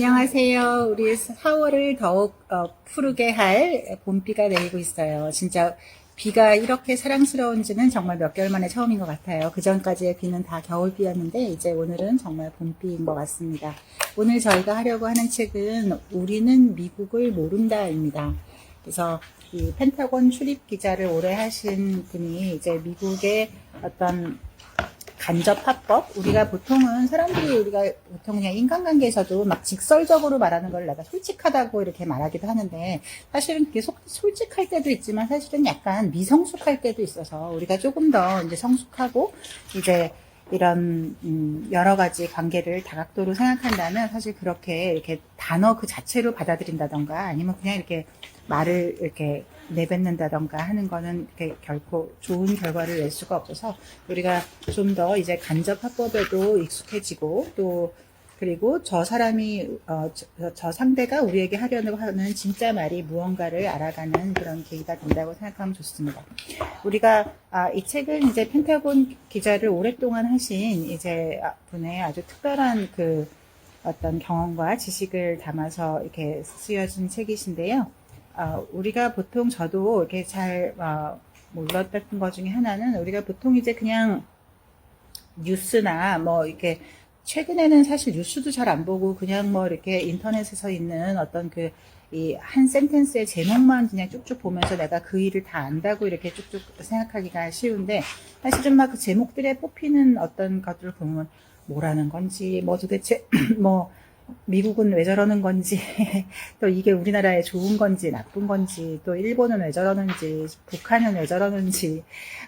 안녕하세요. 우리 4월을 더욱 푸르게 할 봄비가 내리고 있어요. 진짜 비가 이렇게 사랑스러운지는 정말 몇 개월 만에 처음인 것 같아요. 그 전까지의 비는 다 겨울비였는데 이제 오늘은 정말 봄비인 것 같습니다. 오늘 저희가 하려고 하는 책은 우리는 미국을 모른다입니다. 그래서 이 펜타곤 출입 기자를 오래 하신 분이 이제 미국의 어떤 간접 화법, 우리가 보통은 우리가 보통 그냥 인간관계에서도 막 직설적으로 말하는 걸 내가 솔직하다고 이렇게 말하기도 하는데, 사실은 그게 솔직할 때도 있지만 사실은 약간 미성숙할 때도 있어서 우리가 조금 더 이제 성숙하고 이제 이런 여러 가지 관계를 다각도로 생각한다면 사실 그렇게 이렇게 단어 그 자체로 받아들인다던가 아니면 그냥 이렇게 말을 이렇게 내뱉는다던가 하는 거는 이렇게 결코 좋은 결과를 낼 수가 없어서 우리가 좀 더 이제 간접 화법에도 익숙해지고 또 그리고 저 사람이 저 상대가 우리에게 하려고 하는 진짜 말이 무언가를 알아가는 그런 계기가 된다고 생각하면 좋습니다. 우리가 이 책은 이제 펜타곤 기자를 오랫동안 하신 이제 분의 아주 특별한 그 어떤 경험과 지식을 담아서 이렇게 쓰여진 책이신데요. 우리가 보통 저도 이렇게 잘 몰랐던 것 중에 하나는 우리가 보통 이제 그냥 뉴스나 뭐 이렇게 최근에는 사실 뉴스도 잘 안 보고 그냥 뭐 이렇게 인터넷에서 있는 어떤 그 이 한 센텐스의 제목만 그냥 쭉쭉 보면서 내가 그 일을 다 안다고 이렇게 쭉쭉 생각하기가 쉬운데 사실은 막 그 제목들에 뽑히는 어떤 것들을 보면 뭐라는 건지 뭐 도대체 뭐 미국은 왜 저러는 건지 또 이게 우리나라에 좋은 건지 나쁜 건지 또 일본은 왜 저러는지 북한은 왜 저러는지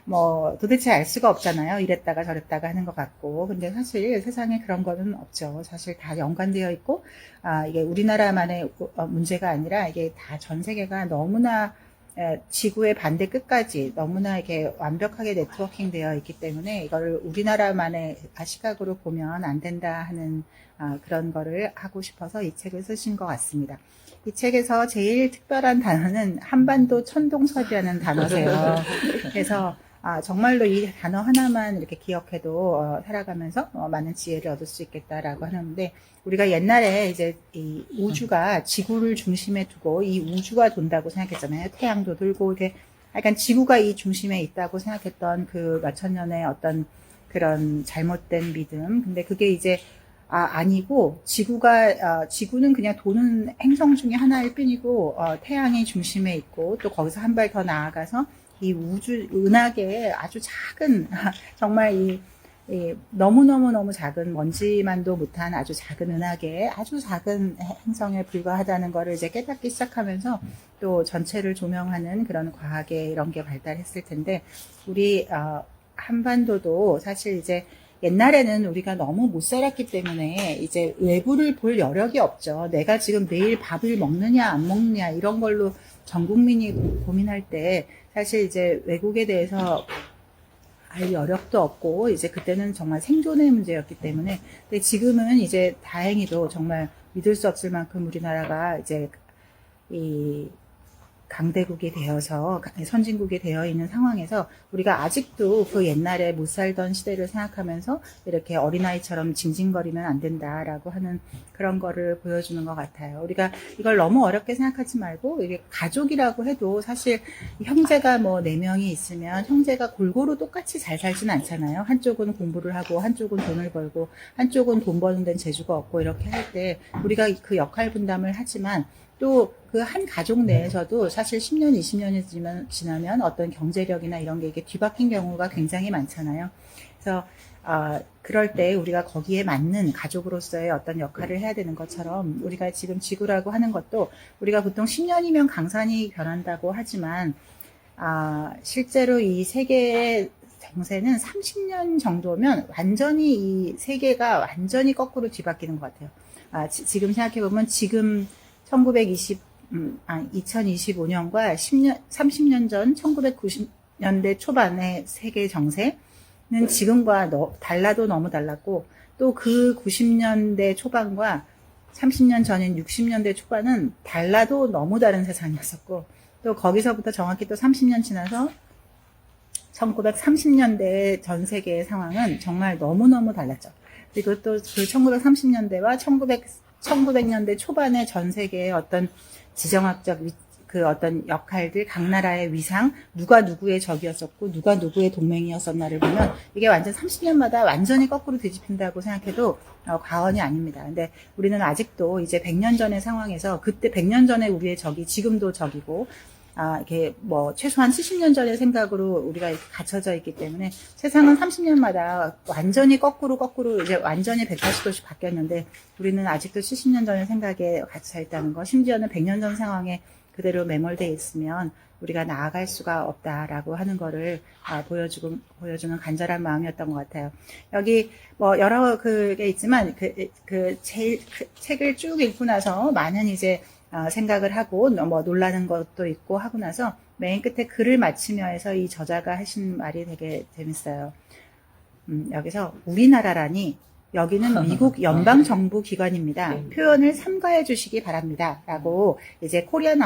뭐 도대체 알 수가 없잖아요. 이랬다가 저랬다가 하는 것 같고 근데 사실 세상에 그런 거는 없죠. 사실 다 연관되어 있고 이게 우리나라만의 문제가 아니라 이게 다 전 세계가 너무나 지구의 반대 끝까지 너무나 이렇게 완벽하게 네트워킹 되어 있기 때문에 이거를 우리나라만의 시각으로 보면 안 된다 하는 그런 거를 하고 싶어서 이 책을 쓰신 것 같습니다. 이 책에서 제일 특별한 단어는 한반도 천동설이라는 단어세요. 그래서 정말로 이 단어 하나만 이렇게 기억해도 살아가면서 많은 지혜를 얻을 수 있겠다라고 하는데 우리가 옛날에 이제 이 우주가 지구를 중심에 두고 이 우주가 돈다고 생각했잖아요. 태양도 돌고 이게 약간 지구가 이 중심에 있다고 생각했던 그 몇천 년의 어떤 그런 잘못된 믿음. 근데 그게 이제 아니고 지구는 그냥 도는 행성 중에 하나일 뿐이고 태양이 중심에 있고 또 거기서 한 발 더 나아가서 이 우주 은하계의 아주 작은 정말 이 너무너무 작은 먼지만도 못한 아주 작은 은하계의 아주 작은 행성에 불과하다는 거를 이제 깨닫기 시작하면서 또 전체를 조명하는 그런 과학의 이런 게 발달했을 텐데 우리 한반도도 사실 이제 옛날에는 우리가 너무 못 살았기 때문에 이제 외부를 볼 여력이 없죠. 내가 지금 매일 밥을 먹느냐 안 먹느냐 이런 걸로 전 국민이 고민할 때 사실 이제 외국에 대해서 알 여력도 없고 이제 그때는 정말 생존의 문제였기 때문에 근데 지금은 이제 다행히도 정말 믿을 수 없을 만큼 우리나라가 이제 이 강대국이 되어서 선진국이 되어 있는 상황에서 우리가 아직도 그 옛날에 못 살던 시대를 생각하면서 이렇게 어린아이처럼 징징거리면 안 된다라고 하는 그런 거를 보여주는 것 같아요. 우리가 이걸 너무 어렵게 생각하지 말고 이게 가족이라고 해도 사실 형제가 뭐 4명이 있으면 형제가 골고루 똑같이 잘 살진 않잖아요. 한쪽은 공부를 하고 한쪽은 돈을 벌고 한쪽은 돈 버는 데는 재주가 없고 이렇게 할 때 우리가 그 역할 분담을 하지만 또 그 한 가족 내에서도 사실 10년, 20년이 지나면 어떤 경제력이나 이런 게 이게 뒤바뀐 경우가 굉장히 많잖아요. 그래서 그럴 때 우리가 거기에 맞는 가족으로서의 어떤 역할을 해야 되는 것처럼 우리가 지금 지구라고 하는 것도 우리가 보통 10년이면 강산이 변한다고 하지만 실제로 이 세계의 정세는 30년 정도면 완전히 이 세계가 완전히 거꾸로 뒤바뀌는 것 같아요. 지금 생각해보면 지금 2025년과 30년 전 1990년대 초반의 세계 정세는 지금과 달라도 너무 달랐고 또 그 90년대 초반과 30년 전인 60년대 초반은 달라도 너무 다른 세상이었었고 또 거기서부터 정확히 또 30년 지나서 1930년대 전 세계의 상황은 정말 너무너무 달랐죠. 그리고 또 그 1930년대와 1900년대 초반에 전 세계의 어떤 지정학적 그 어떤 역할들, 각 나라의 위상, 누가 누구의 적이었었고 누가 누구의 동맹이었었나를 보면 이게 완전 30년마다 완전히 거꾸로 뒤집힌다고 생각해도 과언이 아닙니다. 근데 우리는 아직도 이제 100년 전의 상황에서 그때 100년 전에 우리의 적이 지금도 적이고 이게 뭐 최소한 70년 전의 생각으로 우리가 이렇게 갇혀져 있기 때문에 세상은 30년마다 완전히 거꾸로 이제 완전히 180도씩 바뀌었는데 우리는 아직도 70년 전의 생각에 갇혀 있다는 거, 심지어는 100년 전 상황에 그대로 매몰되어 있으면 우리가 나아갈 수가 없다라고 하는 거를 보여주는 간절한 마음이었던 것 같아요. 여기 뭐 여러 그게 있지만 제일 책을 쭉 읽고 나서 많은 이제 생각을 하고 뭐 놀라는 것도 있고 하고 나서 맨 끝에 글을 마치며에서 이 저자가 하신 말이 되게 재밌어요. 여기서 우리나라라니 여기는 미국 연방정부 기관입니다. 표현을 삼가해 주시기 바랍니다. 라고 이제 코리안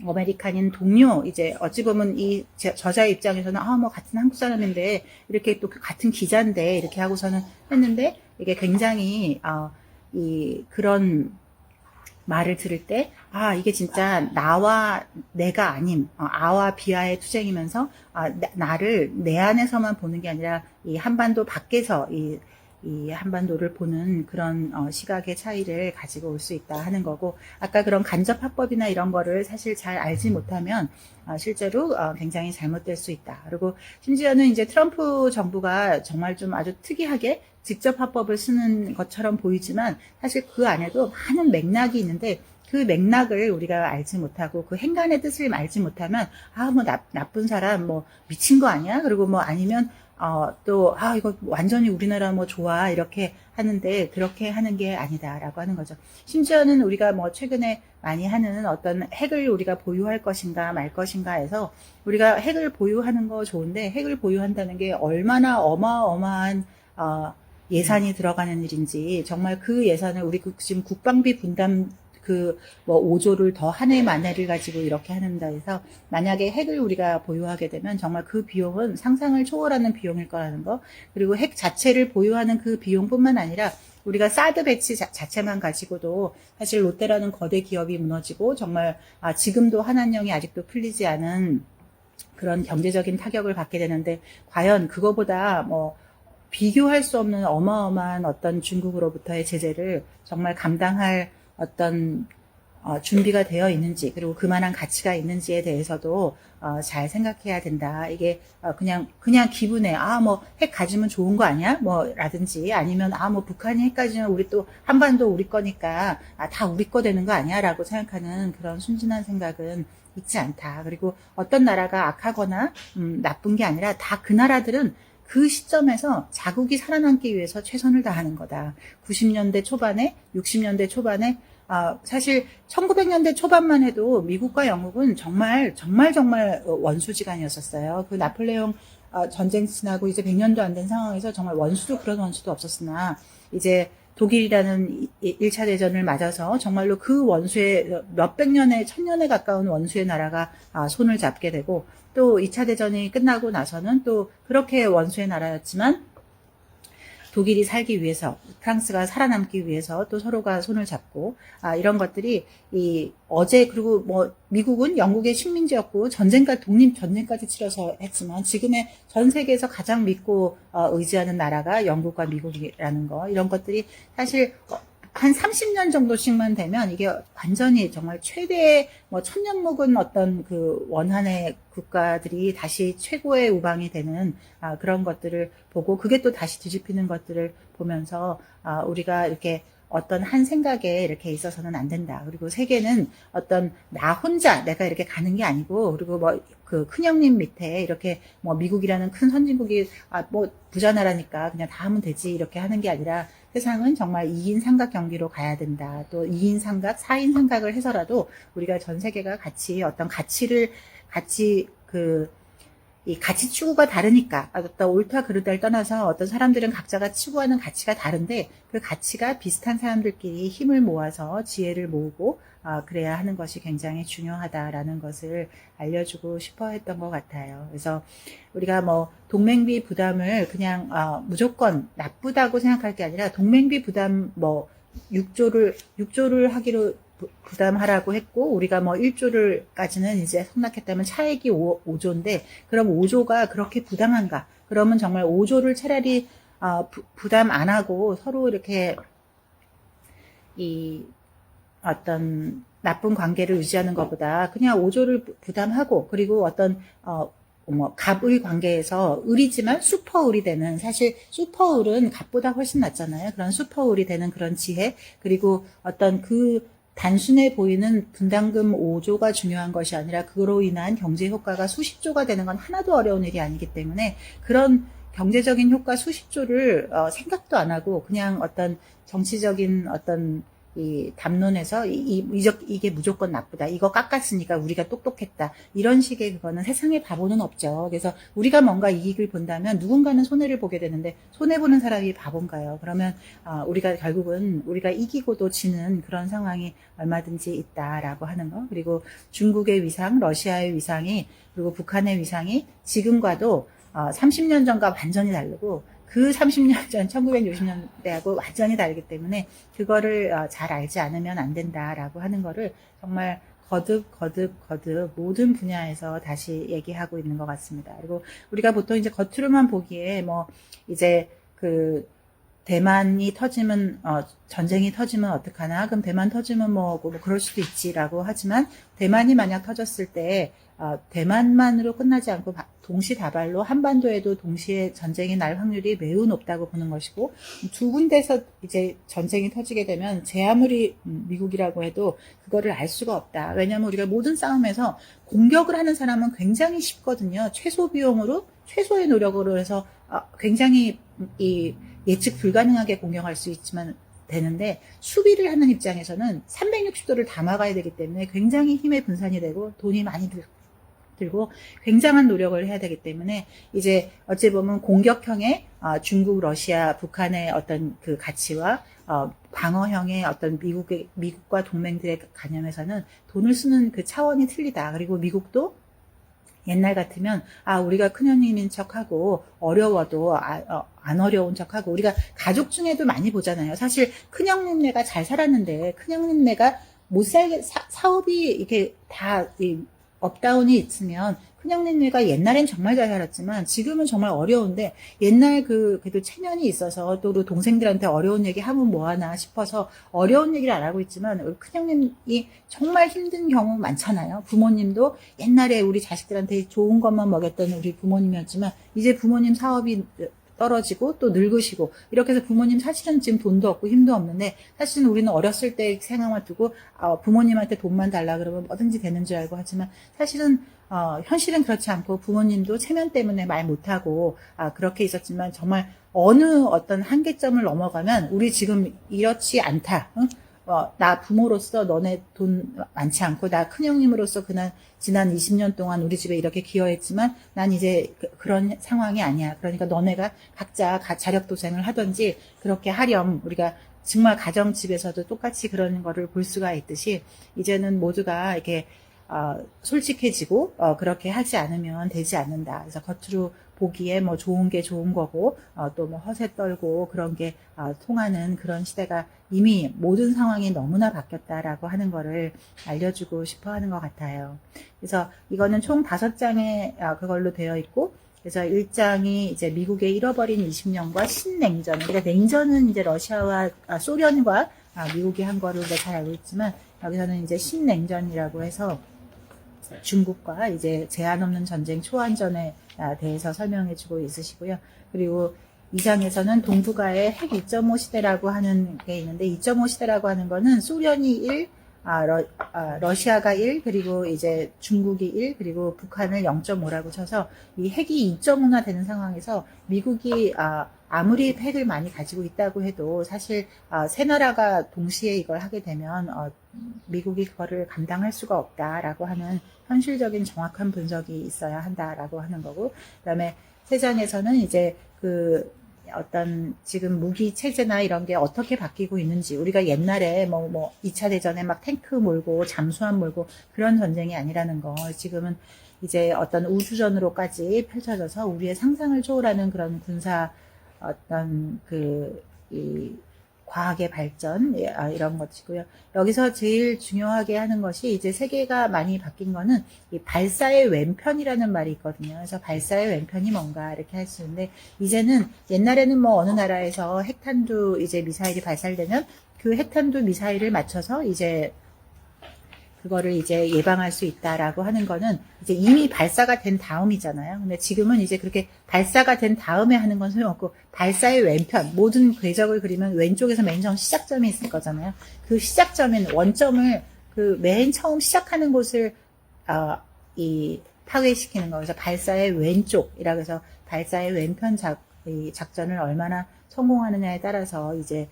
아메리칸인 동료, 이제 어찌 보면 이 저자의 입장에서는 뭐 같은 한국 사람인데 이렇게 또 같은 기자인데 이렇게 하고서는 했는데 이게 굉장히 그런 말을 들을 때 이게 진짜 나와 내가 아님 아와 비아의 투쟁이면서 나를 내 안에서만 보는 게 아니라 이 한반도 밖에서 이 한반도를 보는 그런 시각의 차이를 가지고 올 수 있다 하는 거고, 아까 그런 간접화법이나 이런 거를 사실 잘 알지 못하면 실제로 굉장히 잘못될 수 있다. 그리고 심지어는 이제 트럼프 정부가 정말 좀 아주 특이하게 직접 화법을 쓰는 것처럼 보이지만 사실 그 안에도 많은 맥락이 있는데 그 맥락을 우리가 알지 못하고 그 행간의 뜻을 알지 못하면 뭐 나쁜 사람 뭐 미친 거 아니야? 그리고 뭐 아니면 이거 완전히 우리나라 뭐 좋아 이렇게 하는데 그렇게 하는 게 아니다라고 하는 거죠. 심지어는 우리가 뭐 최근에 많이 하는 어떤 핵을 우리가 보유할 것인가 말 것인가 해서 우리가 핵을 보유하는 거 좋은데 핵을 보유한다는 게 얼마나 어마어마한 예산이 들어가는 일인지, 정말 그 예산을 우리 지금 국방비 분담 뭐 5조를 더 한 해 만해를 가지고 이렇게 한다 해서 만약에 핵을 우리가 보유하게 되면 정말 그 비용은 상상을 초월하는 비용일 거라는 거, 그리고 핵 자체를 보유하는 그 비용뿐만 아니라 우리가 사드 배치 자체만 가지고도 사실 롯데라는 거대 기업이 무너지고 정말 지금도 한한령이 아직도 풀리지 않은 그런 경제적인 타격을 받게 되는데, 과연 그거보다 뭐 비교할 수 없는 어마어마한 어떤 중국으로부터의 제재를 정말 감당할 어떤 준비가 되어 있는지, 그리고 그만한 가치가 있는지에 대해서도 잘 생각해야 된다. 이게 그냥 기분에 뭐 핵 가지면 좋은 거 아니야? 뭐 라든지 아니면 뭐 북한이 핵 가지면 우리 또 한반도 우리 거니까 다 우리 거 되는 거 아니야? 라고 생각하는 그런 순진한 생각은 있지 않다. 그리고 어떤 나라가 악하거나 나쁜 게 아니라 다 그 나라들은 그 시점에서 자국이 살아남기 위해서 최선을 다하는 거다. 90년대 초반에, 60년대 초반에, 사실 1900년대 초반만 해도 미국과 영국은 정말 원수지간이었었어요. 그 나폴레옹 전쟁 지나고 이제 100년도 안 된 상황에서 정말 그런 원수도 없었으나 이제 독일이라는 1차 대전을 맞아서 정말로 그 원수의 몇백 년에, 1000년에 가까운 원수의 나라가 손을 잡게 되고, 또 2차 대전이 끝나고 나서는 또 그렇게 원수의 나라였지만 독일이 살기 위해서, 프랑스가 살아남기 위해서 또 서로가 손을 잡고, 이런 것들이 그리고 뭐 미국은 영국의 식민지였고 독립전쟁까지 치러서 했지만 지금의 전 세계에서 가장 믿고 의지하는 나라가 영국과 미국이라는 거, 이런 것들이 사실 한 30년 정도씩만 되면 이게 완전히 정말 최대의 뭐 천년 묵은 어떤 그 원한의 국가들이 다시 최고의 우방이 되는 그런 것들을 보고, 그게 또 다시 뒤집히는 것들을 보면서 우리가 이렇게 어떤 한 생각에 이렇게 있어서는 안 된다. 그리고 세계는 어떤 나 혼자 내가 이렇게 가는 게 아니고, 그리고 뭐 그 큰형님 밑에 이렇게 뭐 미국이라는 큰 선진국이 뭐 부자 나라니까 그냥 다 하면 되지 이렇게 하는 게 아니라, 세상은 정말 2인 삼각 경기로 가야 된다. 또 2인 삼각, 4인 삼각을 해서라도 우리가 전 세계가 같이 어떤 이 가치 추구가 다르니까, 어떤 옳다 그르다를 떠나서 어떤 사람들은 각자가 추구하는 가치가 다른데 그 가치가 비슷한 사람들끼리 힘을 모아서 지혜를 모으고 그래야 하는 것이 굉장히 중요하다라는 것을 알려주고 싶어 했던 것 같아요. 그래서 우리가 뭐 동맹비 부담을 그냥 무조건 나쁘다고 생각할 게 아니라, 동맹비 부담 뭐 6조를 하기로 부담하라고 했고, 우리가 뭐 1조를까지는 이제 성납했다면 차액이 5조인데, 그럼 5조가 그렇게 부당한가? 그러면 정말 5조를 차라리 부담 안 하고 서로 이렇게 이 어떤 나쁜 관계를 유지하는 것보다 그냥 5조를 부담하고, 그리고 어떤 뭐 갑의 관계에서 을이지만 슈퍼을이 되는, 사실 슈퍼을은 갑보다 훨씬 낫잖아요. 그런 슈퍼을이 되는 그런 지혜, 그리고 어떤 그 단순해 보이는 분담금 5조가 중요한 것이 아니라 그로 인한 경제 효과가 수십조가 되는 건 하나도 어려운 일이 아니기 때문에, 그런 경제적인 효과 수십조를 생각도 안 하고 그냥 어떤 정치적인 어떤 이 담론에서 이게 무조건 나쁘다, 이거 깎았으니까 우리가 똑똑했다, 이런 식의 그거는 세상에 바보는 없죠. 그래서 우리가 뭔가 이익을 본다면 누군가는 손해를 보게 되는데, 손해보는 사람이 바본가요? 그러면 우리가 결국은 우리가 이기고도 지는 그런 상황이 얼마든지 있다라고 하는 거. 그리고 중국의 위상, 러시아의 위상이, 그리고 북한의 위상이 지금과도 30년 전과 완전히 다르고, 그 30년 전 1960년대하고 완전히 다르기 때문에 그거를 잘 알지 않으면 안 된다라고 하는 거를 정말 거듭 모든 분야에서 다시 얘기하고 있는 것 같습니다. 그리고 우리가 보통 이제 겉으로만 보기에 뭐 이제 그 대만이 터지면 전쟁이 터지면 어떡하나, 그럼 대만 터지면 뭐 그럴 수도 있지라고 하지만, 대만이 만약 터졌을 때 대만만으로 끝나지 않고 동시다발로 한반도에도 동시에 전쟁이 날 확률이 매우 높다고 보는 것이고, 두 군데서 이제 전쟁이 터지게 되면 제 아무리 미국이라고 해도 그거를 알 수가 없다. 왜냐하면 우리가 모든 싸움에서 공격을 하는 사람은 굉장히 쉽거든요. 최소 비용으로 최소의 노력으로 해서 굉장히 예측 불가능하게 공격할 수 있지만 되는데, 수비를 하는 입장에서는 360도를 다 막아야 되기 때문에 굉장히 힘의 분산이 되고 돈이 많이 들고 굉장한 노력을 해야 되기 때문에, 이제 어찌 보면 공격형의 중국, 러시아, 북한의 어떤 그 가치와 방어형의 어떤 미국과 동맹들의 개념에서는 돈을 쓰는 그 차원이 틀리다. 그리고 미국도 옛날 같으면 우리가 큰형님인 척하고 어려워도 안 어려운 척하고, 우리가 가족 중에도 많이 보잖아요. 사실 큰형님네가 잘 살았는데 큰형님네가 못 살게 사업이 이렇게 다 업다운이 있으면 큰형님네가 옛날엔 정말 잘 살았지만 지금은 정말 어려운데, 옛날 그래도 체면이 있어서 또 동생들한테 어려운 얘기 하면 뭐하나 싶어서 어려운 얘기를 안 하고 있지만, 우리 큰형님이 정말 힘든 경우 많잖아요. 부모님도 옛날에 우리 자식들한테 좋은 것만 먹였던 우리 부모님이었지만 이제 부모님 사업이 떨어지고 또 늙으시고 이렇게 해서 부모님 사실은 지금 돈도 없고 힘도 없는데, 사실은 우리는 어렸을 때 생각만 두고 부모님한테 돈만 달라 그러면 뭐든지 되는 줄 알고 하지만, 사실은 현실은 그렇지 않고 부모님도 체면 때문에 말 못하고 그렇게 있었지만, 정말 어느 어떤 한계점을 넘어가면 우리 지금 이렇지 않다. 응? 나 부모로서 너네 돈 많지 않고, 나 큰형님으로서 지난 20년 동안 우리 집에 이렇게 기여했지만 난 이제 그런 상황이 아니야. 그러니까 너네가 각자 자력도생을 하든지 그렇게 하렴. 우리가 정말 가정집에서도 똑같이 그런 거를 볼 수가 있듯이, 이제는 모두가 이렇게 솔직해지고 그렇게 하지 않으면 되지 않는다. 그래서 겉으로 보기에 뭐 좋은 게 좋은 거고 또 뭐 허세 떨고 그런 게 통하는 그런 시대가 이미 모든 상황이 너무나 바뀌었다라고 하는 거를 알려주고 싶어 하는 것 같아요. 그래서 이거는 총 5장의 그걸로 되어 있고, 그래서 1장이 이제 미국의 잃어버린 20년과 신냉전. 그러니까 냉전은 이제 러시아와 소련과 미국이 한 거를 잘 알고 있지만, 여기서는 이제 신냉전이라고 해서 중국과 이제 제한 없는 전쟁 초안전에 대해서 설명해 주고 있으시고요. 그리고 2장에서는 동북아의 핵 2.5 시대라고 하는 게 있는데, 2.5 시대라고 하는 거는 소련이 1, 러시아가 1, 그리고 이제 중국이 1, 그리고 북한을 0.5라고 쳐서 이 핵이 2.5나 되는 상황에서 미국이 아무리 핵을 많이 가지고 있다고 해도 사실 세 나라가 동시에 이걸 하게 되면 미국이 그거를 감당할 수가 없다라고 하는 현실적인 정확한 분석이 있어야 한다라고 하는 거고, 그다음에 3장에서는 이제 어떤 지금 무기 체제나 이런 게 어떻게 바뀌고 있는지, 우리가 옛날에 뭐 2차 대전에 막 탱크 몰고 잠수함 몰고 그런 전쟁이 아니라는 거, 지금은 이제 어떤 우주전으로까지 펼쳐져서 우리의 상상을 초월하는 그런 군사 어떤 과학의 발전, 이런 것이고요. 여기서 제일 중요하게 하는 것이 이제 세계가 많이 바뀐 거는 이 발사의 왼편이라는 말이 있거든요. 그래서 발사의 왼편이 뭔가 이렇게 할 수 있는데, 이제는 옛날에는 뭐 어느 나라에서 핵탄두 이제 미사일이 발사되면 그 핵탄두 미사일을 맞춰서 이제 그거를 이제 예방할 수 있다라고 하는 거는 이제 이미 발사가 된 다음이잖아요. 근데 지금은 이제 그렇게 발사가 된 다음에 하는 건 소용없고, 발사의 왼편, 모든 궤적을 그리면 왼쪽에서 맨 처음 시작점이 있을 거잖아요. 그 시작점인 원점을 그 맨 처음 시작하는 곳을 이 파괴시키는 거. 그래서 발사의 왼쪽이라고 해서 발사의 왼편 이 작전을 얼마나 성공하느냐에 따라서 이제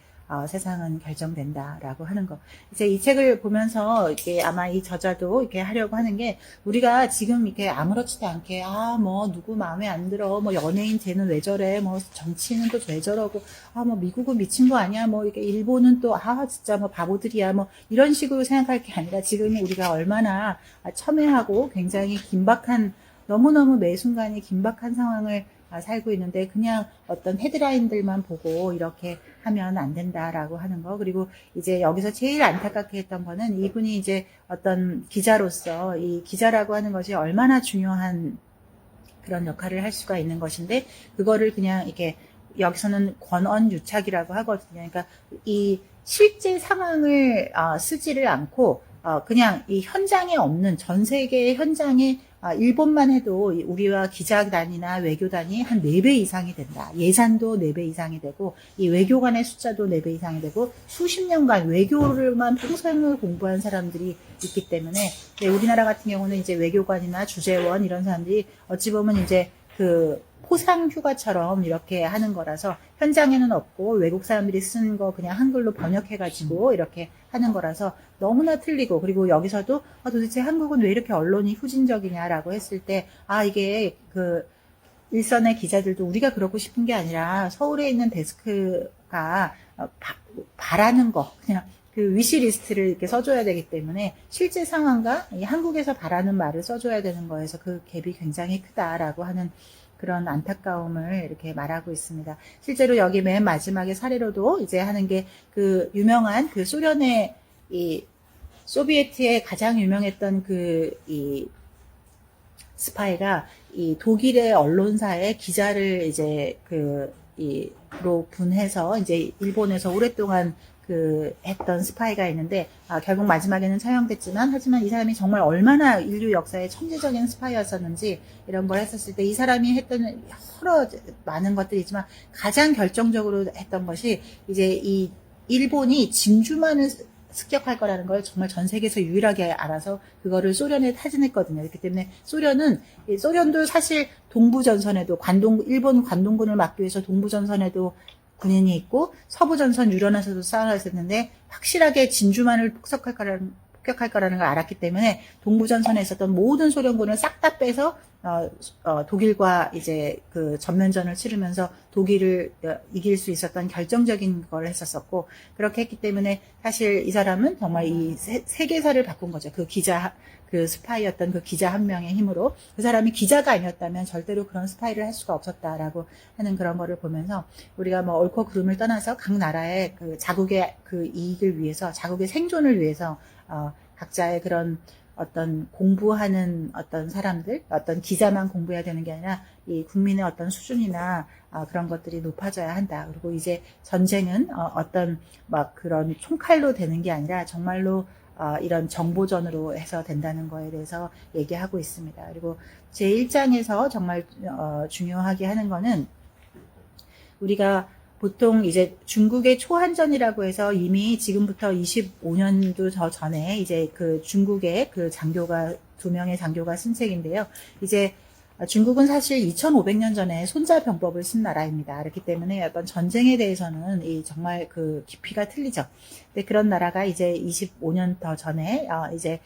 세상은 결정된다라고 하는 거. 이제 이 책을 보면서 이게 아마 이 저자도 이렇게 하려고 하는 게, 우리가 지금 이렇게 아무렇지도 않게 뭐 누구 마음에 안 들어, 뭐 연예인 쟤는 왜 저래, 뭐 정치인은 또 왜 저러고, 뭐 미국은 미친 거 아니야, 뭐 이렇게 일본은 또 진짜 뭐 바보들이야, 뭐 이런 식으로 생각할 게 아니라, 지금 우리가 얼마나 첨예하고 굉장히 긴박한, 너무너무 매 순간이 긴박한 상황을 살고 있는데, 그냥 어떤 헤드라인들만 보고 이렇게 하면 안 된다라고 하는 거. 그리고 이제 여기서 제일 안타깝게 했던 거는, 이분이 이제 어떤 기자로서 이 기자라고 하는 것이 얼마나 중요한 그런 역할을 할 수가 있는 것인데, 그거를 그냥 이렇게 여기서는 권언유착이라고 하거든요. 그러니까 이 실제 상황을 쓰지를 않고 그냥 이 현장에 없는, 전 세계의 현장에 일본만 해도 우리와 기자단이나 외교단이 한 4배 이상이 된다. 예산도 4배 이상이 되고, 이 외교관의 숫자도 4배 이상이 되고, 수십 년간 외교를만 평생을 공부한 사람들이 있기 때문에, 우리나라 같은 경우는 이제 외교관이나 주재원 이런 사람들이 어찌 보면 이제 그 포상 휴가처럼 이렇게 하는 거라서, 현장에는 없고 외국 사람들이 쓴 거 그냥 한글로 번역해가지고 이렇게 하는 거라서 너무나 틀리고, 그리고 여기서도 도대체 한국은 왜 이렇게 언론이 후진적이냐라고 했을 때, 이게 그 일선의 기자들도 우리가 그러고 싶은 게 아니라 서울에 있는 데스크가 바라는 거, 그냥 그 위시리스트를 이렇게 써줘야 되기 때문에 실제 상황과 이 한국에서 바라는 말을 써줘야 되는 거에서 그 갭이 굉장히 크다라고 하는 그런 안타까움을 이렇게 말하고 있습니다. 실제로 여기 맨 마지막에 사례로도 이제 하는 게, 그 유명한 그 소련의 이 소비에트의 가장 유명했던 이 스파이가 이 독일의 언론사의 기자를 이제 로 분해서 이제 일본에서 오랫동안 했던 스파이가 있는데, 결국 마지막에는 처형됐지만, 하지만 이 사람이 정말 얼마나 인류 역사의 천재적인 스파이였었는지 이런 걸 했었을 때, 이 사람이 했던 여러 많은 것들이지만 가장 결정적으로 했던 것이, 이제 이 일본이 진주만을 습격할 거라는 걸 정말 전 세계에서 유일하게 알아서 그거를 소련에 타진했거든요. 그렇기 때문에 소련도 사실 동부전선에도 일본 관동군을 막기 위해서 동부전선에도 군인이 있고, 서부전선 유런에서도 싸워했었는데, 확실하게 진주만을 폭격할 거라는 걸 알았기 때문에 동부전선에 있었던 모든 소련군을 싹 다 빼서 독일과 이제 그 전면전을 치르면서 독일을 이길 수 있었던 결정적인 걸 했었었고, 그렇게 했기 때문에 사실 이 사람은 정말 이 세계사를 바꾼 거죠. 그 스파이였던 그 기자 한 명의 힘으로. 그 사람이 기자가 아니었다면 절대로 그런 스파이를 할 수가 없었다라고 하는 그런 거를 보면서, 우리가 뭐 옳고 그름을 떠나서 각 나라의 그 자국의 그 이익을 위해서, 자국의 생존을 위해서 각자의 그런 어떤 공부하는 어떤 사람들, 어떤 기자만 공부해야 되는 게 아니라 이 국민의 어떤 수준이나 그런 것들이 높아져야 한다. 그리고 이제 전쟁은 어떤 막 그런 총칼로 되는 게 아니라 정말로 이런 정보전으로 해서 된다는 거에 대해서 얘기하고 있습니다. 그리고 제 1장에서 정말 중요하게 하는 거는, 우리가 보통 이제 중국의 초한전이라고 해서 이미 지금부터 25년도 더 전에 이제 그 중국의 그 2명의 장교가 쓴 책인데요. 이제 중국은 사실 2500년 전에 손자병법을 쓴 나라입니다. 그렇기 때문에 어떤 전쟁에 대해서는 정말 그 깊이가 틀리죠. 근데 그런 나라가 이제 25년 더 전에 이제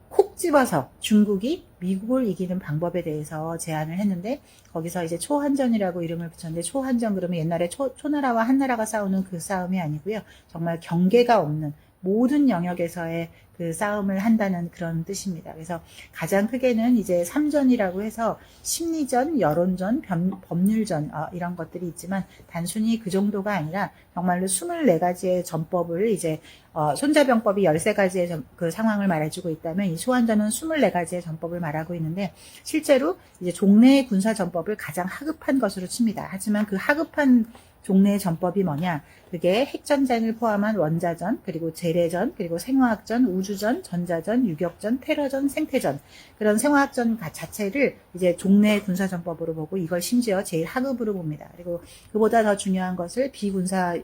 콕 집어서 중국이 미국을 이기는 방법에 대해서 제안을 했는데, 거기서 이제 초한전이라고 이름을 붙였는데, 초한전 그러면 옛날에 초나라와 한나라가 싸우는 그 싸움이 아니고요. 정말 경계가 없는, 모든 영역에서의 그 싸움을 한다는 그런 뜻입니다. 그래서 가장 크게는 이제 3전이라고 해서 심리전, 여론전, 법률전 이런 것들이 있지만 단순히 그 정도가 아니라 정말로 24가지의 전법을 이제 손자병법이 13가지의 그 상황을 말해주고 있다면 이 소환전은 24가지의 전법을 말하고 있는데 실제로 이제 종래의 군사전법을 가장 하급한 것으로 칩니다. 하지만 그 하급한 종래의 전법이 뭐냐? 그게 핵전쟁을 포함한 원자전, 그리고 재래전, 그리고 생화학전, 우주전, 전자전, 유격전, 테러전, 생태전 그런 생화학전 자체를 이제 종래의 군사전법으로 보고 이걸 심지어 제일 하급으로 봅니다. 그리고 그보다 더 중요한 것을 비군사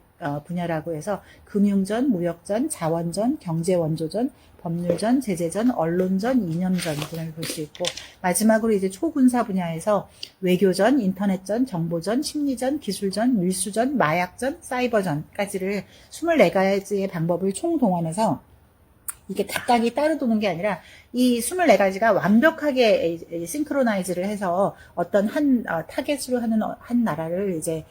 분야라고 해서 금융전, 무역전, 자원전, 경제원조전, 법률전, 제재전, 언론전, 이념전 등을 볼 수 있고 마지막으로 이제 초군사 분야에서 외교전, 인터넷전, 정보전, 심리전, 기술전, 밀수전, 마약전, 사이버전까지를 24가지의 방법을 총동원해서 이게 각각이 따로 도는 게 아니라 이 24가지가 완벽하게 싱크로나이즈를 해서 어떤 한 타겟으로 하는 한 나라를 이제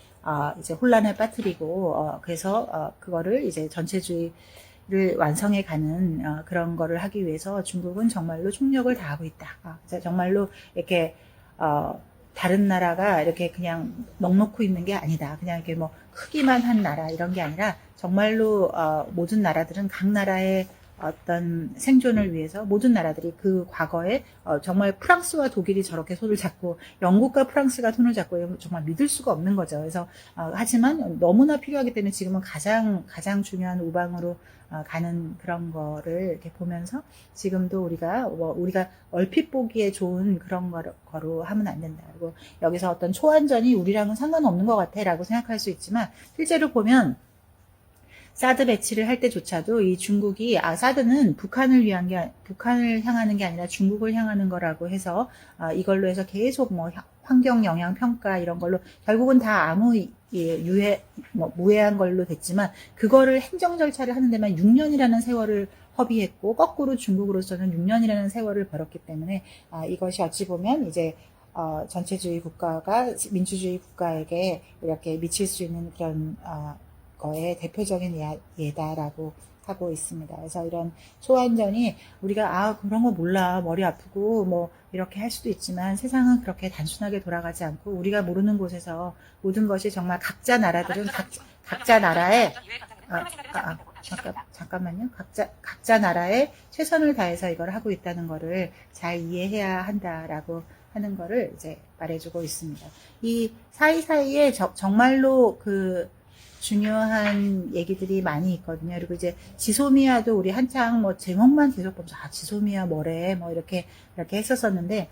혼란에 빠뜨리고 그래서 그거를 이제 전체주의를 완성해 가는 그런 거를 하기 위해서 중국은 정말로 총력을 다하고 있다. 정말로 이렇게 다른 나라가 이렇게 그냥 넉넉히 있는 게 아니다. 그냥 이렇게 뭐 크기만 한 나라 이런 게 아니라 정말로 모든 나라들은 각 나라의 어떤 생존을 위해서 모든 나라들이 그 과거에 정말 프랑스와 독일이 저렇게 손을 잡고 영국과 프랑스가 손을 잡고 정말 믿을 수가 없는 거죠. 그래서 하지만 너무나 필요하기 때문에 지금은 가장 중요한 우방으로 가는 그런 거를 이렇게 보면서 지금도 우리가 얼핏 보기에 좋은 그런 거로 하면 안 된다. 그리고 여기서 어떤 초안전이 우리랑은 상관없는 것 같아라고 생각할 수 있지만 실제로 보면 사드 배치를 할 때조차도 이 중국이 사드는 북한을 향하는 게 아니라 중국을 향하는 거라고 해서 이걸로 해서 계속 뭐 환경 영향 평가 이런 걸로 결국은 다 아무 무해한 걸로 됐지만 그거를 행정 절차를 하는 데만 6년이라는 세월을 허비했고 거꾸로 중국으로서는 6년이라는 세월을 벌었기 때문에 이것이 어찌 보면 이제 전체주의 국가가 민주주의 국가에게 이렇게 미칠 수 있는 그런 거의 대표적인 예다라고 하고 있습니다. 그래서 이런 소환전이 우리가 그런 거 몰라 머리 아프고 뭐 이렇게 할 수도 있지만 세상은 그렇게 단순하게 돌아가지 않고 우리가 모르는 곳에서 모든 것이 정말 각자 나라들은 각자 나라의 잠깐만요. 각자 나라의 최선을 다해서 이걸 하고 있다는 거를 잘 이해해야 한다라고 하는 거를 이제 말해주고 있습니다. 이 사이사이에 정말로 그 중요한 얘기들이 많이 있거든요. 그리고 이제 지소미아도 우리 한창 뭐 제목만 계속 보면서 지소미아 뭐래 뭐 이렇게 했었었는데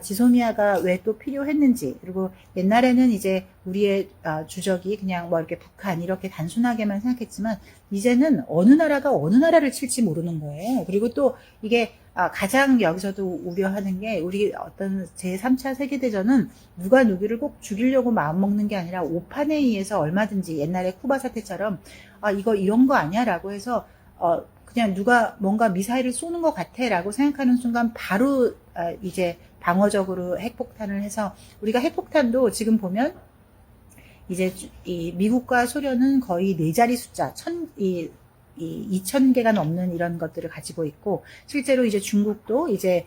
지소미아가 왜 또 필요했는지 그리고 옛날에는 이제 우리의 주적이 그냥 뭐 이렇게 북한 이렇게 단순하게만 생각했지만 이제는 어느 나라가 어느 나라를 칠지 모르는 거예요. 그리고 또 이게 가장 여기서도 우려하는 게 우리 어떤 제3차 세계대전은 누가 누구를 꼭 죽이려고 마음먹는 게 아니라 오판에 의해서 얼마든지 옛날에 쿠바 사태처럼 이거 이런 거 아니야 라고 해서 그냥 누가 뭔가 미사일을 쏘는 것 같아 라고 생각하는 순간 바로 이제 방어적으로 핵폭탄을 해서 우리가 핵폭탄도 지금 보면 이제 이 미국과 소련은 거의 4자리 숫자 2,000개가 넘는 이런 것들을 가지고 있고 실제로 이제 중국도 이제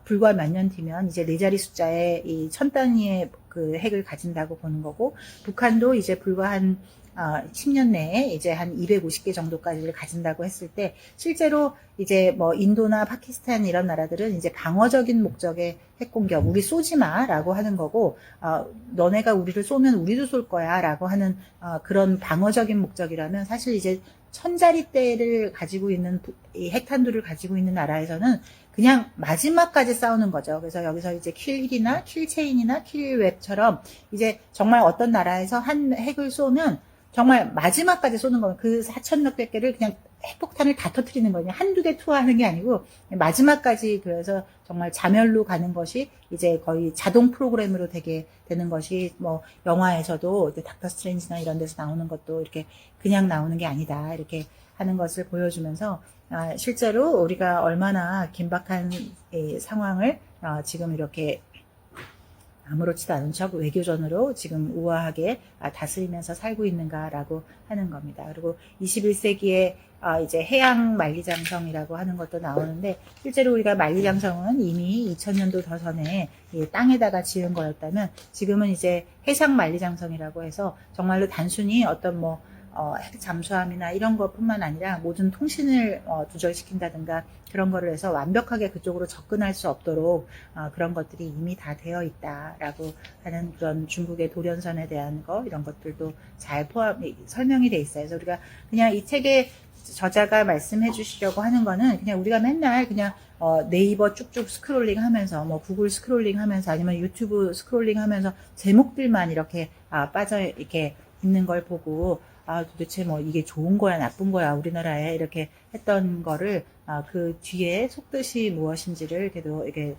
불과 몇 년 뒤면 이제 4자리 숫자의 이 1000단위의 그 핵을 가진다고 보는 거고 북한도 이제 불과 한 10년 내에 이제 한 250개 정도까지를 가진다고 했을 때 실제로 이제 뭐 인도나 파키스탄 이런 나라들은 이제 방어적인 목적의 핵공격 우리 쏘지 마라고 하는 거고 너네가 우리를 쏘면 우리도 쏠 거야 라고 하는 그런 방어적인 목적이라면 사실 이제 1000자리대를 가지고 있는 이 핵탄두를 가지고 있는 나라에서는 그냥 마지막까지 싸우는 거죠. 그래서 여기서 이제 킬힐이나 킬체인이나 킬웹처럼 이제 정말 어떤 나라에서 한 핵을 쏘면 정말 마지막까지 쏘는 거예요. 그 4천 몇백 개를 그냥 핵폭탄을 다 터뜨리는 거냐. 한두 개 투하하는 게 아니고 마지막까지 그래서 정말 자멸로 가는 것이 이제 거의 자동 프로그램으로 되게 되는 것이 뭐 영화에서도 닥터 스트레인지나 이런 데서 나오는 것도 이렇게 그냥 나오는 게 아니다. 이렇게 하는 것을 보여주면서 실제로 우리가 얼마나 긴박한 상황을 지금 이렇게 아무렇지도 않은 척 외교전으로 지금 우아하게 다스리면서 살고 있는가라고 하는 겁니다. 그리고 21세기에 이제 해양 만리장성이라고 하는 것도 나오는데, 실제로 우리가 만리장성은 이미 2000년도 더 전에 땅에다가 지은 거였다면, 지금은 이제 해상 만리장성이라고 해서 정말로 단순히 어떤 핵 잠수함이나 이런 것뿐만 아니라 모든 통신을 두절시킨다든가 그런 거를 해서 완벽하게 그쪽으로 접근할 수 없도록 그런 것들이 이미 다 되어 있다라고 하는 그런 중국의 돌연선에 대한 거, 이런 것들도 잘 설명이 돼 있어요. 그래서 우리가 그냥 이 책의 저자가 말씀해 주시려고 하는 거는, 그냥 우리가 맨날 그냥 네이버 쭉쭉 스크롤링 하면서, 구글 스크롤링 하면서, 아니면 유튜브 스크롤링 하면서 제목들만 이렇게 이렇게 있는 걸 보고, 도대체 이게 좋은 거야, 나쁜 거야, 우리나라에, 이렇게 했던 거를, 그 뒤에 속뜻이 무엇인지를 그래도 이게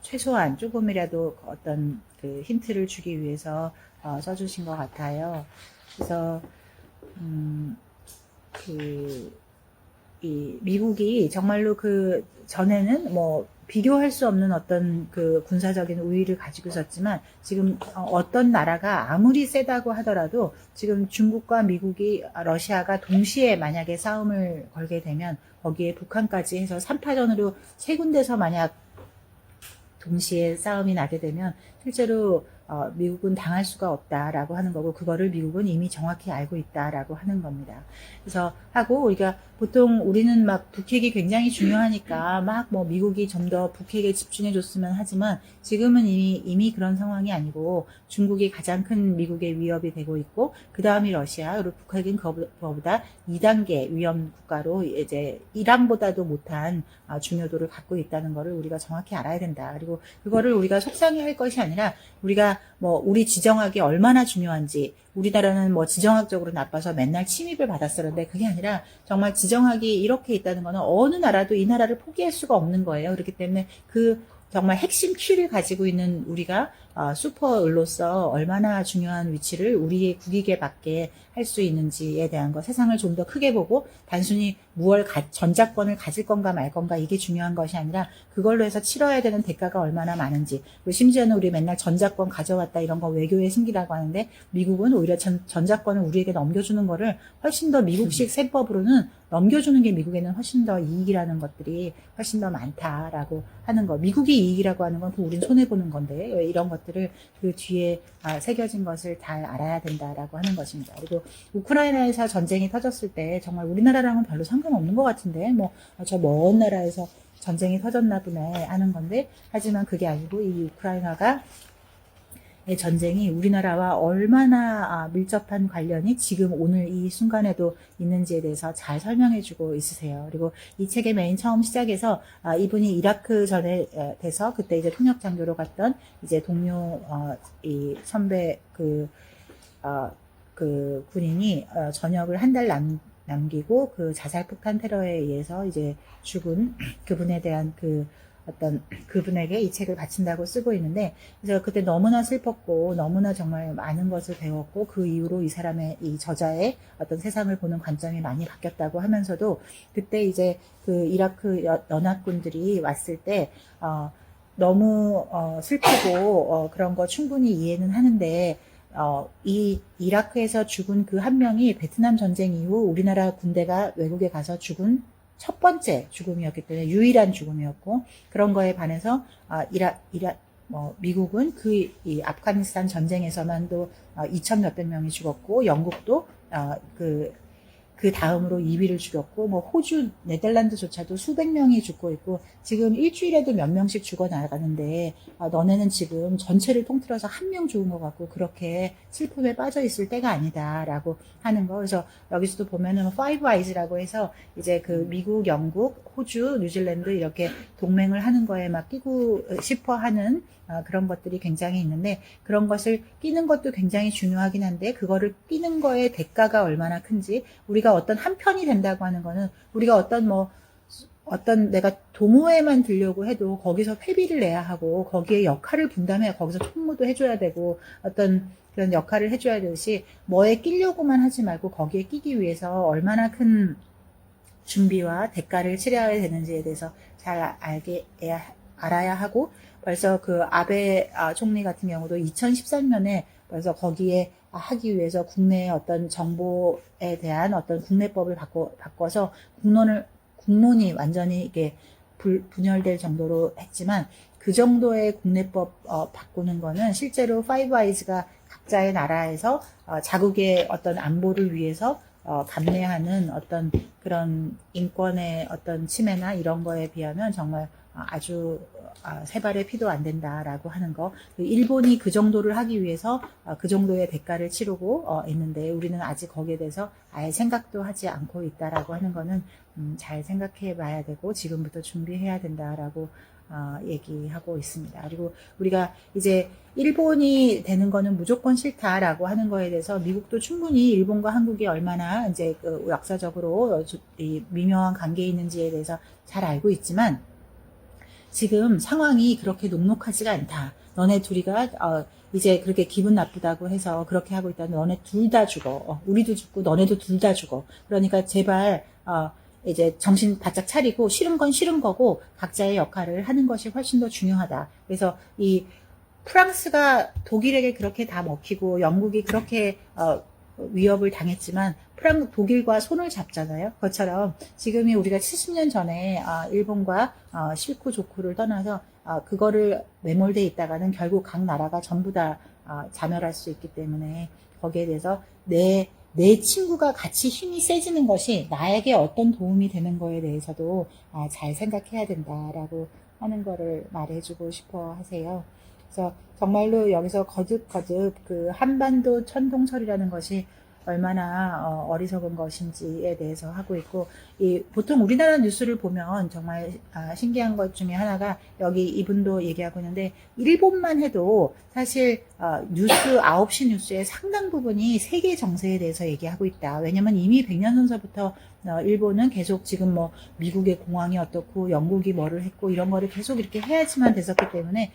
최소한 조금이라도 어떤 그 힌트를 주기 위해서, 써주신 것 같아요. 그래서, 이 미국이 정말로 그 전에는 비교할 수 없는 어떤 그 군사적인 우위를 가지고 있었지만, 지금 어떤 나라가 아무리 세다고 하더라도 지금 중국과 미국이, 러시아가 동시에 만약에 싸움을 걸게 되면, 거기에 북한까지 해서 3파전으로 세 군데서 만약 동시에 싸움이 나게 되면 실제로 미국은 당할 수가 없다라고 하는 거고, 그거를 미국은 이미 정확히 알고 있다라고 하는 겁니다. 그래서 우리가 보통 우리는 막 북핵이 굉장히 중요하니까 미국이 좀 더 북핵에 집중해 줬으면 하지만, 지금은 이미 그런 상황이 아니고 중국이 가장 큰 미국의 위협이 되고 있고, 그 다음이 러시아, 그리고 북핵은 그거보다 2단계 위험 국가로 이제 이란보다도 못한 중요도를 갖고 있다는 것을 우리가 정확히 알아야 된다. 그리고 그거를 우리가 속상해 할 것이 아니라, 우리가 우리 지정학이 얼마나 중요한지, 우리나라는 지정학적으로 나빠서 맨날 침입을 받았었는데, 그게 아니라 정말 지정학이 이렇게 있다는 거는 어느 나라도 이 나라를 포기할 수가 없는 거예요. 그렇기 때문에 그 정말 핵심 키를 가지고 있는 우리가 슈퍼을로서 얼마나 중요한 위치를 우리의 국익에 맞게 할 수 있는지에 대한 거, 세상을 좀 더 크게 보고 단순히 전작권을 가질 건가 말 건가 이게 중요한 것이 아니라, 그걸로 해서 치러야 되는 대가가 얼마나 많은지, 그리고 심지어는 우리 맨날 전작권 가져왔다 이런 거 외교의 승기라고 하는데, 미국은 오히려 전작권을 우리에게 넘겨주는 거를 훨씬 더 미국식 세법으로는 넘겨주는 게 미국에는 훨씬 더 이익이라는 것들이 훨씬 더 많다라고 하는 거. 미국이 이익이라고 하는 건 우린 손해보는 건데, 이런 것들을 그 뒤에 새겨진 것을 잘 알아야 된다라고 하는 것입니다. 그리고 우크라이나에서 전쟁이 터졌을 때 정말 우리나라랑은 별로 상관없는 것 같은데, 저 먼 나라에서 전쟁이 터졌나 보네 하는 건데, 하지만 그게 아니고 이 우크라이나가 전쟁이 우리나라와 얼마나 밀접한 관련이 지금 오늘 이 순간에도 있는지에 대해서 잘 설명해주고 있으세요. 그리고 이 책의 맨 처음 시작에서 이분이 이라크 전에 돼서 그때 이제 통역 장교로 갔던 이제 동료 이 선배 그 군인이 전역을 한 달 남기고 그 자살 폭탄 테러에 의해서 이제 죽은 그분에 대한 그분에게 이 책을 바친다고 쓰고 있는데, 그래서 그때 너무나 슬펐고 너무나 정말 많은 것을 배웠고, 그 이후로 이 저자의 어떤 세상을 보는 관점이 많이 바뀌었다고 하면서도, 그때 이제 그 이라크 연합군들이 왔을 때 너무 슬프고 그런 거 충분히 이해는 하는데, 이 이라크에서 죽은 그 한 명이 베트남 전쟁 이후 우리나라 군대가 외국에 가서 죽은 첫 번째 죽음이었기 때문에 유일한 죽음이었고, 그런 거에 반해서 미국은 이 아프가니스탄 전쟁에서만도 2천 몇백 명이 죽었고, 영국도 그 다음으로 2위를 죽였고, 호주, 네덜란드조차도 수백 명이 죽고 있고, 지금 일주일에도 몇 명씩 죽어나가는데, 너네는 지금 전체를 통틀어서 한 명 죽은 것 같고, 그렇게 슬픔에 빠져 있을 때가 아니다라고 하는 거. 그래서 여기서도 보면은 Five Eyes라고 해서 이제 그 미국, 영국, 호주, 뉴질랜드 이렇게 동맹을 하는 거에 막 끼고 싶어 하는 그런 것들이 굉장히 있는데, 그런 것을 끼는 것도 굉장히 중요하긴 한데, 그거를 끼는 거의 대가가 얼마나 큰지, 우리가 어떤 한 편이 된다고 하는 거는, 우리가 어떤 내가 동호회만 들려고 해도 거기서 회비를 내야 하고, 거기에 역할을 분담해야, 거기서 총무도 해줘야 되고, 어떤 그런 역할을 해줘야 되듯이, 뭐에 끼려고만 하지 말고 거기에 끼기 위해서 얼마나 큰 준비와 대가를 치러야 되는지에 대해서 잘 알아야 하고, 벌써 그 아베 총리 같은 경우도 2013년에 벌써 거기에 하기 위해서 국내의 어떤 정보에 대한 어떤 국내법을 바꿔서 국론이 완전히 이게 분열될 정도로 했지만 그 정도의 국내법 바꾸는 거는 실제로 파이브 아이즈가 각자의 나라에서 자국의 어떤 안보를 위해서 감내하는 어떤 그런 인권의 어떤 침해나 이런 거에 비하면 정말 아주 세 발의 피도 안 된다라고 하는 거. 일본이 그 정도를 하기 위해서 그 정도의 대가를 치르고 있는데 우리는 아직 거기에 대해서 아예 생각도 하지 않고 있다라고 하는 거는 잘 생각해 봐야 되고 지금부터 준비해야 된다라고 얘기하고 있습니다. 그리고 우리가 이제 일본이 되는 거는 무조건 싫다라고 하는 거에 대해서 미국도 충분히 일본과 한국이 얼마나 이제 그 역사적으로 이 미묘한 관계에 있는지에 대해서 잘 알고 있지만 지금 상황이 그렇게 녹록하지가 않다. 너네 둘이가 이제 그렇게 기분 나쁘다고 해서 그렇게 하고 있다면 너네 둘 다 죽어. 우리도 죽고 너네도 둘 다 죽어. 그러니까 제발 이제 정신 바짝 차리고 싫은 건 싫은 거고 각자의 역할을 하는 것이 훨씬 더 중요하다. 그래서 이 프랑스가 독일에게 그렇게 다 먹히고 영국이 그렇게 위협을 당했지만 독일과 손을 잡잖아요. 그것처럼 지금이 우리가 70년 전에 일본과 싫고 좋고를 떠나서 그거를 매몰돼 있다가는 결국 각 나라가 전부 다 자멸할 수 있기 때문에 거기에 대해서 내 친구가 같이 힘이 세지는 것이 나에게 어떤 도움이 되는 거에 대해서도 잘 생각해야 된다라고 하는 거를 말해주고 싶어 하세요. 그래서 정말로 여기서 거듭 그 한반도 천동설이라는 것이 얼마나 어리석은 것인지에 대해서 하고 있고 보통 우리나라 뉴스를 보면 정말 신기한 것 중에 하나가 여기 이분도 얘기하고 있는데 일본만 해도 사실 뉴스 9시 뉴스의 상당 부분이 세계 정세에 대해서 얘기하고 있다. 왜냐면 이미 100년 전서부터 일본은 계속 지금 뭐 미국의 공황이 어떻고 영국이 뭐를 했고 이런 거를 계속 이렇게 해야지만 됐었기 때문에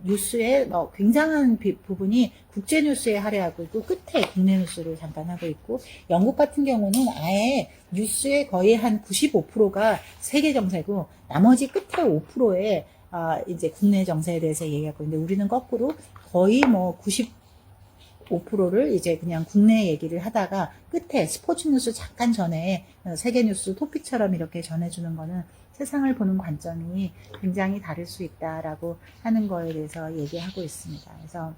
뉴스의 굉장한 부분이 국제 뉴스에 할애하고 있고 끝에 국내 뉴스를 잠깐 하고 있고 영국 같은 경우는 아예 뉴스의 거의 한 95%가 세계 정세고 나머지 끝에 5%의 이제 국내 정세에 대해서 얘기하고 있는데 우리는 거꾸로 거의 뭐 95%를 이제 그냥 국내 얘기를 하다가 끝에 스포츠 뉴스 잠깐 전에 세계 뉴스 토픽처럼 이렇게 전해주는 거는 세상을 보는 관점이 굉장히 다를 수 있다라고 하는 거에 대해서 얘기하고 있습니다. 그래서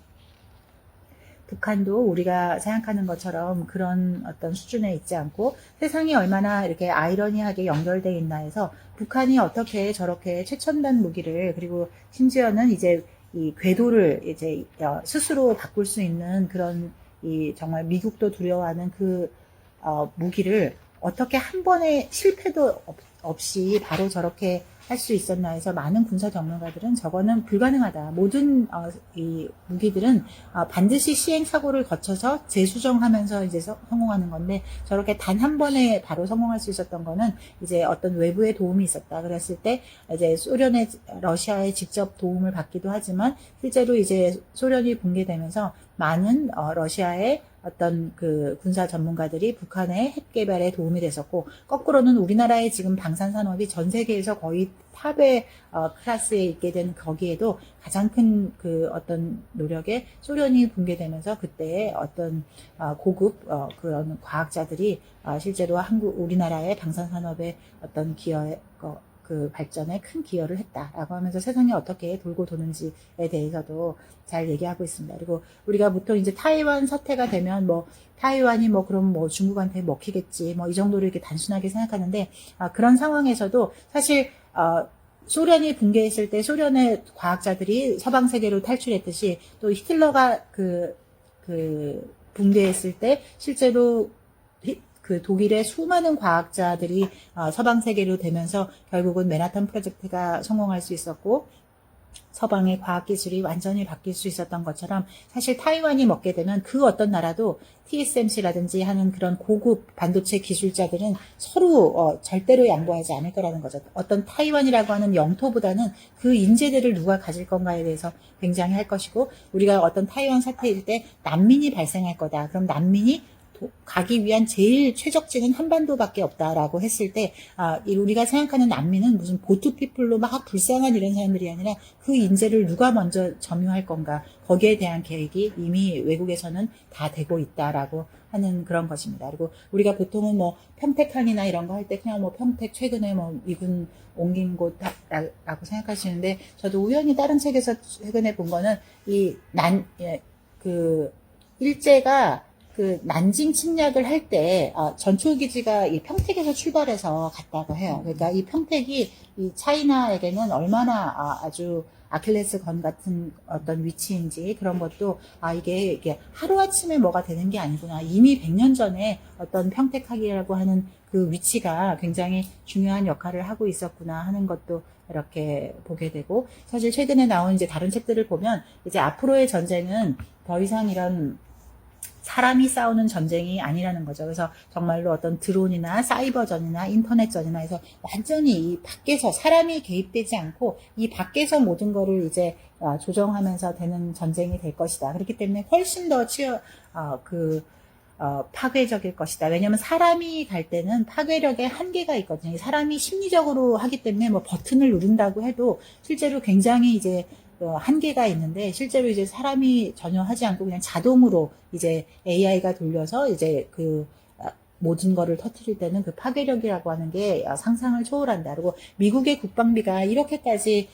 북한도 우리가 생각하는 것처럼 그런 어떤 수준에 있지 않고 세상이 얼마나 이렇게 아이러니하게 연결되어 있나 해서 북한이 어떻게 저렇게 최첨단 무기를 그리고 심지어는 이제 이 궤도를 이제 스스로 바꿀 수 있는 그런 이 정말 미국도 두려워하는 그 무기를 어떻게 한 번에 실패도 없이 바로 저렇게 할 수 있었나 해서 많은 군사 전문가들은 저거는 불가능하다. 모든 이 무기들은 반드시 시행 사고를 거쳐서 재수정하면서 이제 성공하는 건데 저렇게 단 한 번에 바로 성공할 수 있었던 거는 이제 어떤 외부의 도움이 있었다. 그랬을 때 이제 러시아의 직접 도움을 받기도 하지만 실제로 이제 소련이 붕괴되면서 많은 러시아의 어떤 그 군사 전문가들이 북한의 핵 개발에 도움이 됐었고 거꾸로는 우리나라의 지금 방산 산업이 전 세계에서 거의 탑의 클래스에 있게 된 거기에도 가장 큰 그 어떤 노력에 소련이 붕괴되면서 그때의 어떤 고급 그런 과학자들이 실제로 우리나라의 방산 산업의 어떤 그 발전에 큰 기여를 했다라고 하면서 세상이 어떻게 돌고 도는지에 대해서도 잘 얘기하고 있습니다. 그리고 우리가 보통 이제 타이완 사태가 되면 뭐 타이완이 뭐 그럼 뭐 중국한테 먹히겠지 뭐 이 정도로 이렇게 단순하게 생각하는데 그런 상황에서도 사실 소련이 붕괴했을 때 소련의 과학자들이 서방 세계로 탈출했듯이 또 히틀러가 그 붕괴했을 때 실제로 그 독일의 수많은 과학자들이 서방 세계로 되면서 결국은 맨하탄 프로젝트가 성공할 수 있었고 서방의 과학기술이 완전히 바뀔 수 있었던 것처럼 사실 타이완이 먹게 되면 그 어떤 나라도 TSMC라든지 하는 그런 고급 반도체 기술자들은 서로 절대로 양보하지 않을 거라는 거죠. 어떤 타이완이라고 하는 영토보다는 그 인재들을 누가 가질 건가에 대해서 굉장히 할 것이고 우리가 어떤 타이완 사태일 때 난민이 발생할 거다. 그럼 난민이 가기 위한 제일 최적지는 한반도밖에 없다라고 했을 때, 우리가 생각하는 난민은 무슨 보트피플로 막 불쌍한 이런 사람들이 아니라 그 인재를 누가 먼저 점유할 건가, 거기에 대한 계획이 이미 외국에서는 다 되고 있다라고 하는 그런 것입니다. 그리고 우리가 보통은 뭐 평택항이나 이런 거 할 때 그냥 뭐 평택 최근에 뭐 미군 옮긴 곳라고 생각하시는데, 저도 우연히 다른 책에서 최근에 본 거는 일제가 그 난징 침략을 할 때 전초기지가 이 평택에서 출발해서 갔다고 해요. 그러니까 이 평택이 이 차이나에게는 얼마나 아주 아킬레스 건 같은 어떤 위치인지, 그런 것도 이게 하루아침에 뭐가 되는 게 아니구나, 이미 100년 전에 어떤 평택학이라고 하는 그 위치가 굉장히 중요한 역할을 하고 있었구나 하는 것도 이렇게 보게 되고, 사실 최근에 나온 이제 다른 책들을 보면 이제 앞으로의 전쟁은 더 이상 이런 사람이 싸우는 전쟁이 아니라는 거죠. 그래서 정말로 어떤 드론이나 사이버전이나 인터넷전이나 해서 완전히 이 밖에서 사람이 개입되지 않고 이 밖에서 모든 거를 이제 조정하면서 되는 전쟁이 될 것이다. 그렇기 때문에 훨씬 더 파괴적일 것이다. 왜냐하면 사람이 갈 때는 파괴력에 한계가 있거든요. 사람이 심리적으로 하기 때문에 뭐 버튼을 누른다고 해도 실제로 굉장히 이제 한계가 있는데, 실제로 이제 사람이 전혀 하지 않고 그냥 자동으로 이제 AI가 돌려서 이제 모든 거를 터뜨릴 때는 그 파괴력이라고 하는 게 상상을 초월한다. 그리고 미국의 국방비가 이렇게까지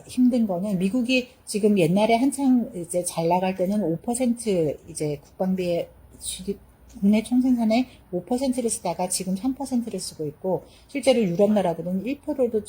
힘든 거는, 미국이 지금 옛날에 한창 이제 잘 나갈 때는 5% 이제 국방비의 국내 총생산의 5%를 쓰다가 지금 3%를 쓰고 있고, 실제로 유럽 나라들은 1%도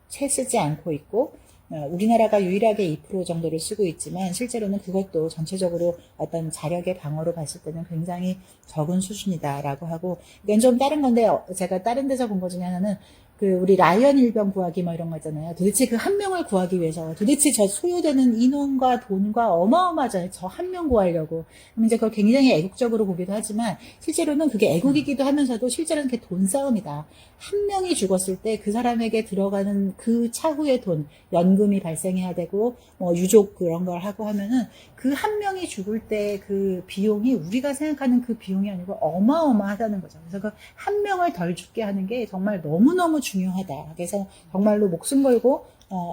채 쓰지 않고 있고, 우리나라가 유일하게 2% 정도를 쓰고 있지만 실제로는 그것도 전체적으로 어떤 자력의 방어로 봤을 때는 굉장히 적은 수준이다라고 하고, 이건 좀 다른 건데, 제가 다른 데서 본 것 중에 하나는 우리 라이언 일병 구하기 뭐 이런 거 있잖아요. 도대체 그 한 명을 구하기 위해서 도대체 저 소요되는 인원과 돈과 어마어마하잖아요. 저 한 명 구하려고. 그럼 이제 그걸 굉장히 애국적으로 보기도 하지만 실제로는 그게 애국이기도 하면서도 실제로는 그게 돈 싸움이다. 한 명이 죽었을 때 그 사람에게 들어가는 그 차후의 돈, 연금이 발생해야 되고 뭐 유족 그런 걸 하고 하면은 그 한 명이 죽을 때 그 비용이 우리가 생각하는 그 비용이 아니고 어마어마하다는 거죠. 그래서 그 한 명을 덜 죽게 하는 게 정말 너무너무 중요하다. 그래서 정말로 목숨 걸고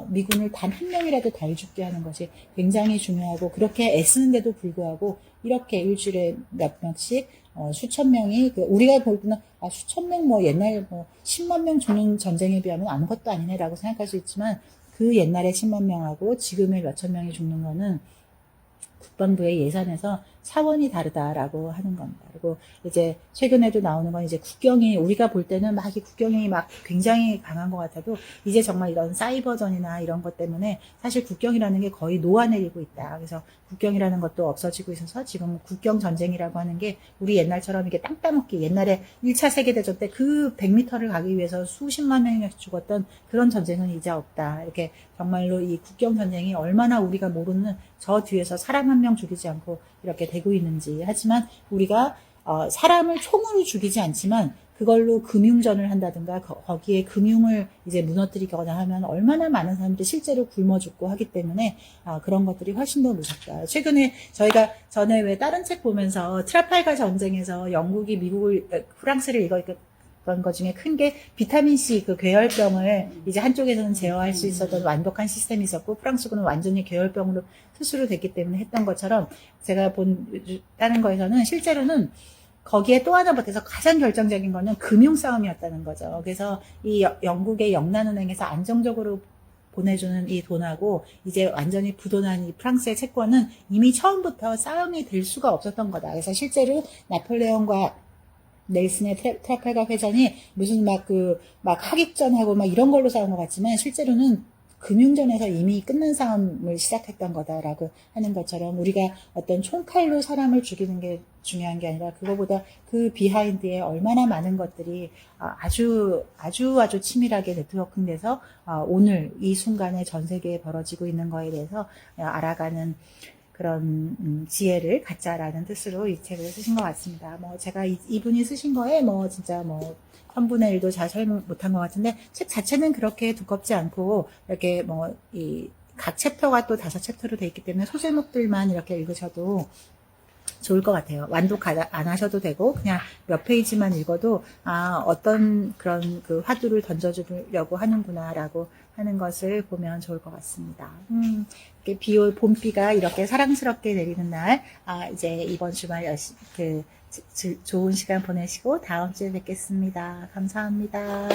미군을 단 한 명이라도 덜 죽게 하는 것이 굉장히 중요하고, 그렇게 애쓰는데도 불구하고 이렇게 일주일에 몇 명씩 수천 명이 우리가 볼 때는 수천 명 뭐 옛날 뭐 10만 명 죽는 전쟁에 비하면 아무것도 아니네라고 생각할 수 있지만, 그 옛날에 10만 명하고 지금의 몇천 명이 죽는 거는 국방부의 예산에서 차원이 다르다라고 하는 겁니다. 그리고 이제 최근에도 나오는 건 이제 국경이, 우리가 볼 때는 막 이 국경이 막 굉장히 강한 것 같아도 이제 정말 이런 사이버전이나 이런 것 때문에 사실 국경이라는 게 거의 녹아내리고 있다. 그래서 국경이라는 것도 없어지고 있어서 지금 국경 전쟁이라고 하는 게 우리 옛날처럼 이게 땅 따먹기, 옛날에 1차 세계대전 때 그 100m를 가기 위해서 수십만 명이 죽었던 그런 전쟁은 이제 없다. 이렇게 정말로 이 국경 전쟁이 얼마나 우리가 모르는 저 뒤에서 사람 한 명 죽이지 않고 이렇게 되고 있는지. 하지만 우리가 사람을 총으로 죽이지 않지만 그걸로 금융전을 한다든가 거기에 금융을 이제 무너뜨리거나 하면 얼마나 많은 사람들이 실제로 굶어 죽고 하기 때문에 그런 것들이 훨씬 더 무섭다. 최근에 저희가 전에 왜 다른 책 보면서 트라팔가 전쟁에서 영국이 프랑스를 그런 것 중에 큰 게 비타민C 그 괴혈병을 이제 한쪽에서는 제어할 수 있었던 완벽한 시스템이 있었고, 프랑스군은 완전히 괴혈병으로 스스로 됐기 때문에 했던 것처럼, 제가 다른 거에서는 실제로는 거기에 또 하나 보태서 가장 결정적인 거는 금융 싸움이었다는 거죠. 그래서 이 영국의 영란은행에서 안정적으로 보내주는 이 돈하고 이제 완전히 부도난 이 프랑스의 채권은 이미 처음부터 싸움이 될 수가 없었던 거다. 그래서 실제로 나폴레옹과 넬슨의 트라팔가 회전이 무슨 막 하객전하고 막 이런 걸로 싸운 것 같지만 실제로는 금융전에서 이미 끝난 싸움을 시작했던 거다라고 하는 것처럼, 우리가 어떤 총칼로 사람을 죽이는 게 중요한 게 아니라 그거보다 그 비하인드에 얼마나 많은 것들이 아주 치밀하게 네트워킹돼서 오늘 이 순간에 전 세계에 벌어지고 있는 거에 대해서 알아가는 그런 지혜를 갖자라는 뜻으로 이 책을 쓰신 것 같습니다. 뭐 제가 이분이 쓰신 거에 뭐 진짜 뭐 3분의 1도 잘 설명 못한 것 같은데, 책 자체는 그렇게 두껍지 않고 이렇게 뭐 각 챕터가 또 5챕터로 돼 있기 때문에 소제목들만 이렇게 읽으셔도 좋을 것 같아요. 완독 안 하셔도 되고 그냥 몇 페이지만 읽어도 어떤 그런 그 화두를 던져주려고 하는구나라고 하는 것을 보면 좋을 것 같습니다. 이렇게 봄비가 이렇게 사랑스럽게 내리는 날, 이제 이번 주말 좋은 시간 보내시고 다음 주에 뵙겠습니다. 감사합니다.